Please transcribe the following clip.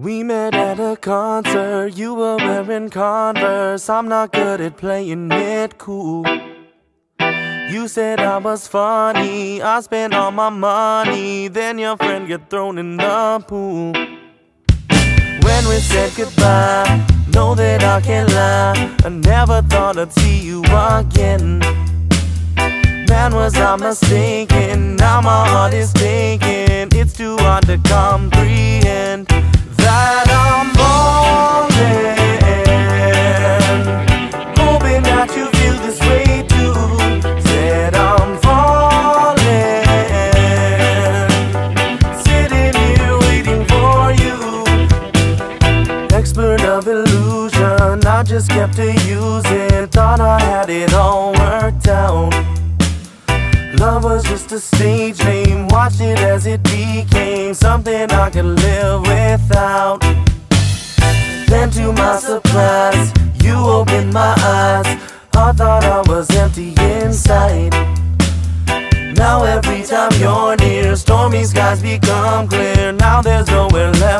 We met at a concert, you were wearing Converse. I'm not good at playing it cool. You said I was funny, I spent all my money, then your friend get thrown in the pool. When we said goodbye, know that I can't lie, I never thought I'd see you again. Man, was I mistaken, now my heart is taken. It's too hard to comprehend that I'm falling, hoping that you feel this way too. Said I'm falling, sitting here waiting for you. Expert of illusion, I just kept to using, thought I had it all worked out. Love was just a stage name, watched it as it became something I could live without. Then to my surprise, you opened my eyes, I thought I was empty inside. Now every time you're near, stormy skies become clear, now there's nowhere left